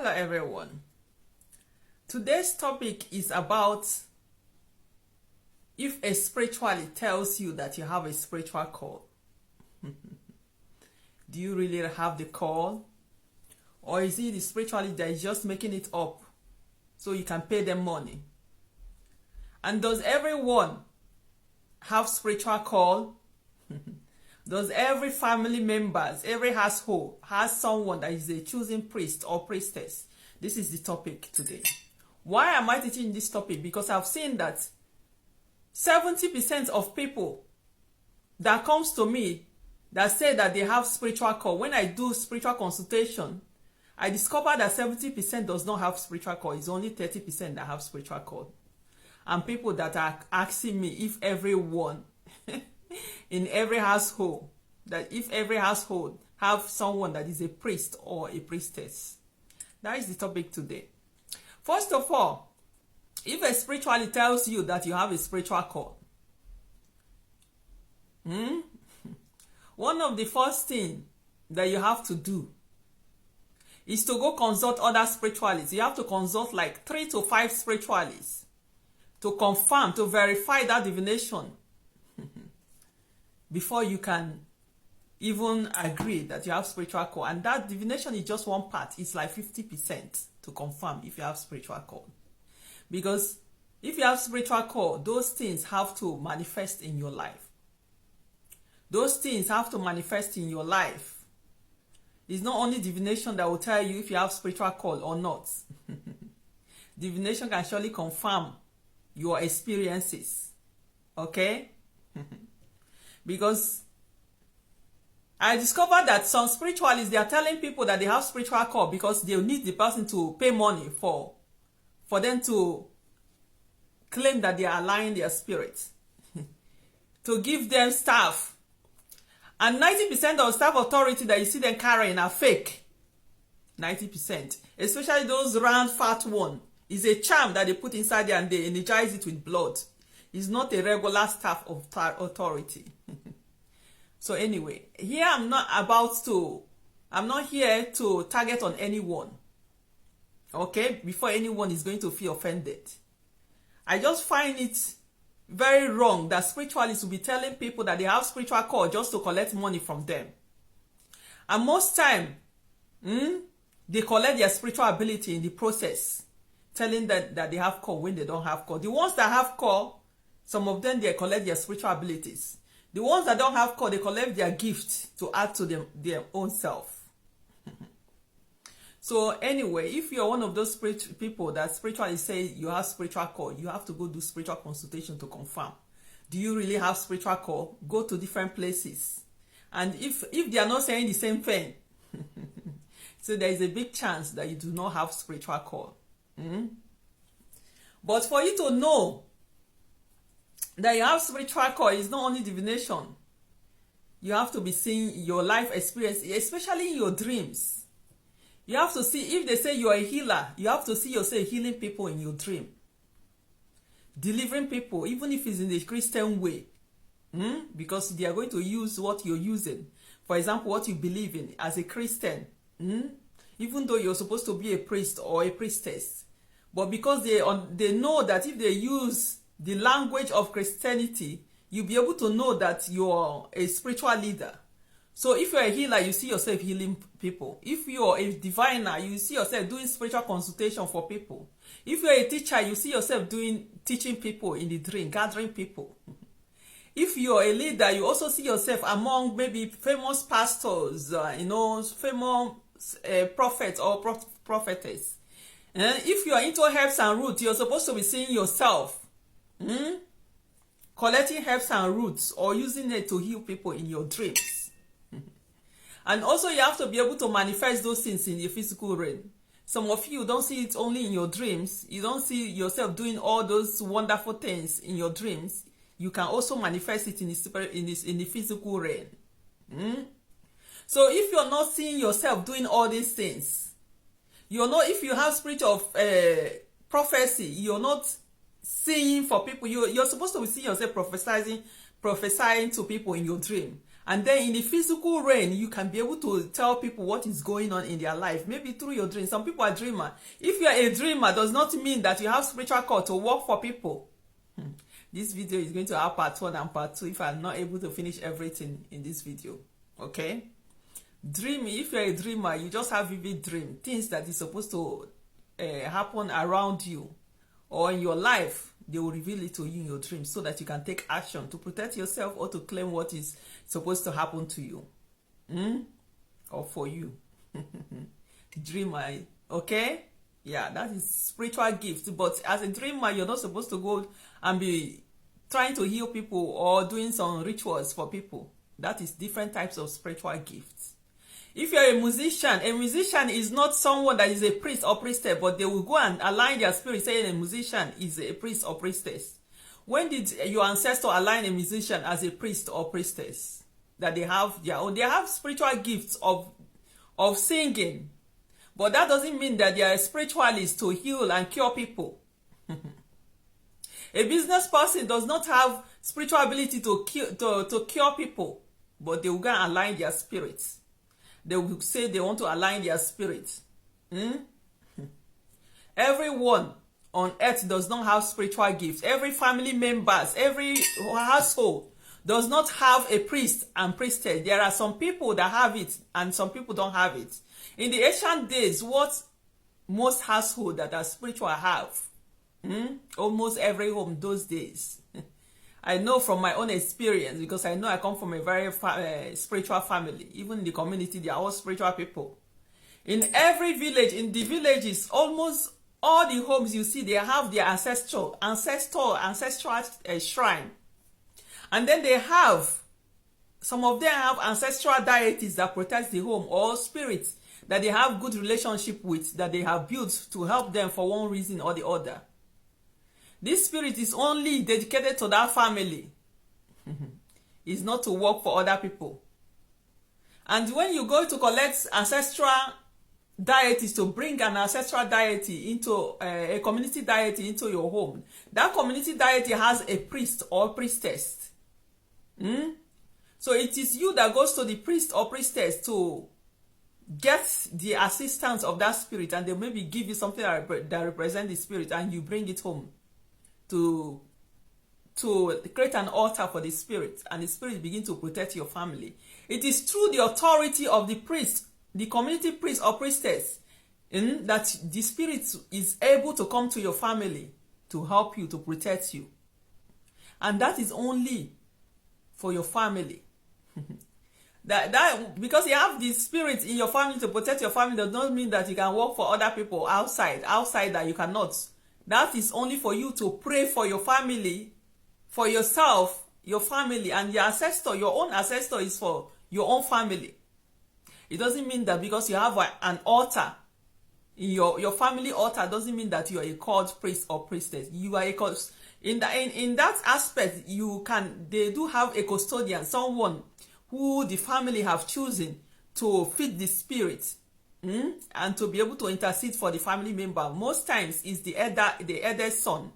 Hello everyone. Today's topic is about if a spiritualist tells you that you have a spiritual call. Do you really have the call? Or is it the spiritualist that is just making it up so you can pay them money? And does everyone have spiritual call? Does every family members, every household has someone that is a chosen priest or priestess? This is the topic today. Why am I teaching this topic? Because I've seen that 70% of people that comes to me that say that they have spiritual call, when I do spiritual consultation, I discover that 70% does not have spiritual call. It's only 30% that have spiritual call. And people that are asking me if everyone in every household, that if every household have someone that is a priest or a priestess. That is the topic today. First of all, if a spiritualist tells you that you have a spiritual call, one of the first things that you have to do is to go consult other spiritualists. You have to consult like 3 to 5 spiritualists to confirm, to verify that divination before you can even agree that you have spiritual call. And that divination is just one part. It's like 50% to confirm if you have spiritual call. Because if you have spiritual call, those things have to manifest in your life. Those things have to manifest in your life. It's not only divination that will tell you if you have spiritual call or not. Divination can surely confirm your experiences. Okay? Because I discovered that some spiritualists, they are telling people that they have spiritual call because they need the person to pay money for them to claim that they are aligning their spirit. To give them staff. And 90% of staff authority that you see them carrying are fake. 90%. Especially those round fat one. Is a charm that they put inside there and they energize it with blood. It's not a regular staff of authority. So anyway, here I'm not here to target on anyone. Okay? Before anyone is going to feel offended. I just find it very wrong that spiritualists will be telling people that they have spiritual call just to collect money from them. And most time, they collect their spiritual ability in the process. Telling that they have call when they don't have call. The ones that have call, some of them, they collect their spiritual abilities. The ones that don't have call, they collect their gifts to add to their own self. So anyway, if you're one of those people that spiritually say you have spiritual call, you have to go do spiritual consultation to confirm. Do you really have spiritual call? Go to different places. And if they are not saying the same thing, so there is a big chance that you do not have spiritual call. But for you to know that you have spiritual call is not only divination. You have to be seeing your life experience, especially in your dreams. You have to see, if they say you are a healer, you have to see yourself healing people in your dream. Delivering people, even if it's in the Christian way. Because they are going to use what you're using. For example, what you believe in as a Christian. Even though you're supposed to be a priest or a priestess. But because they know that if they use the language of Christianity, you'll be able to know that you're a spiritual leader. So if you're a healer, you see yourself healing people. If you're a diviner, you see yourself doing spiritual consultation for people. If you're a teacher, you see yourself teaching people in the dream, gathering people. If you're a leader, you also see yourself among maybe famous pastors, famous prophets or prophetess. If you are into herbs and roots, you're supposed to be seeing yourself collecting herbs and roots or using it to heal people in your dreams. And also you have to be able to manifest those things in the physical realm. Some of you don't see it only in your dreams. You don't see yourself doing all those wonderful things in your dreams. You can also manifest it in the physical realm. So if you're not seeing yourself doing all these things, if you have spirit of prophecy, you're not seeing for people. You're supposed to be seeing yourself prophesying to people in your dream. And then in the physical realm, you can be able to tell people what is going on in their life, maybe through your dreams. Some people are dreamers. If you are a dreamer, does not mean that you have spiritual call to work for people. This video is going to have part 1 and part 2 if I'm not able to finish everything in this video. Okay? Dreaming, if you're a dreamer, you just have vivid dream, things that is supposed to happen around you or in your life. They will reveal it to you in your dreams so that you can take action to protect yourself or to claim what is supposed to happen to you. Or for you. Dreamer, okay? Yeah, that is spiritual gift. But as a dreamer, you're not supposed to go and be trying to heal people or doing some rituals for people. That is different types of spiritual gifts. If you're a musician is not someone that is a priest or priestess, but they will go and align their spirit saying a musician is a priest or priestess. When did your ancestor align a musician as a priest or priestess? That they have their own. They have spiritual gifts of singing. But that doesn't mean that they are a spiritualist to heal and cure people. A business person does not have spiritual ability to cure people. But they will go and align their spirits. They will say they want to align their spirits. Everyone on earth does not have spiritual gifts. Every family members, every household does not have a priest and priestess. There are some people that have it and some people don't have it. In the ancient days, what most households that are spiritual have, almost every home those days. I know from my own experience, because I know I come from a very spiritual family. Even in the community, they are all spiritual people. In every village, in the villages, almost all the homes you see, they have their ancestral shrine. And then they have, some of them have ancestral deities that protect the home, or spirits that they have good relationship with, that they have built to help them for one reason or the other. This spirit is only dedicated to that family. It's not to work for other people. And when you go to collect ancestral deities, to bring an ancestral deity into a community deity into your home, that community deity has a priest or priestess. So it is you that goes to the priest or priestess to get the assistance of that spirit, and they maybe give you something that represents the spirit, and you bring it home to create an altar for the spirit, and the spirit begin to protect your family. It is through the authority of the priest, the community priest or priestess, that the spirit is able to come to your family to help you, to protect you. And that is only for your family. that because you have the spirit in your family to protect your family does not mean that you can work for other people outside that you cannot. That is only for you to pray for your family, for yourself, your family, and your ancestor. Your own ancestor is for your own family. It doesn't mean that because you have an altar, in your family altar, doesn't mean that you are a called priest or priestess. You are a called, in that aspect, they do have a custodian, someone who the family have chosen to feed the spirit. And to be able to intercede for the family member. Most times is the elder's son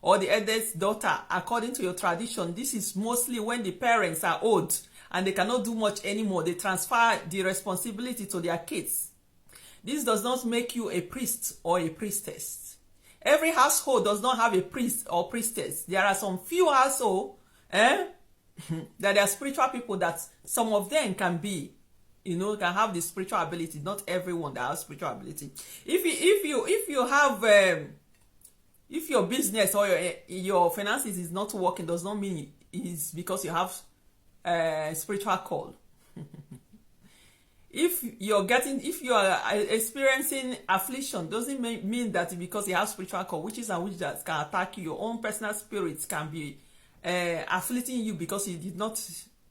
or the elder's daughter. According to your tradition, this is mostly when the parents are old and they cannot do much anymore. They transfer the responsibility to their kids. This does not make you a priest or a priestess. Every household does not have a priest or priestess. There are some few households that are spiritual people that some of them can be, can have the spiritual ability. Not everyone that has spiritual ability. If you have if your business or your finances is not working, does not mean it's because you have spiritual call. If you are experiencing affliction, doesn't mean that because you have spiritual call, witches and witches that can attack you. Your own personal spirits can be afflicting you because you did not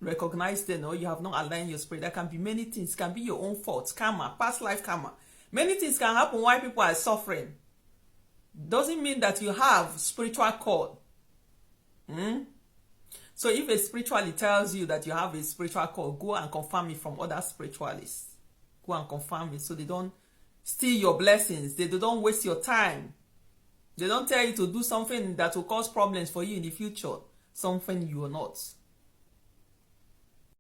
recognize them, or you have not aligned your spirit. There can be many things. It can be your own fault, karma, past life karma. Many things can happen while people are suffering. Doesn't mean that you have spiritual call. So if a spiritualist tells you that you have a spiritual call, go and confirm it from other spiritualists. Go and confirm it so they don't steal your blessings. They don't waste your time. They don't tell you to do something that will cause problems for you in the future. Something you are not.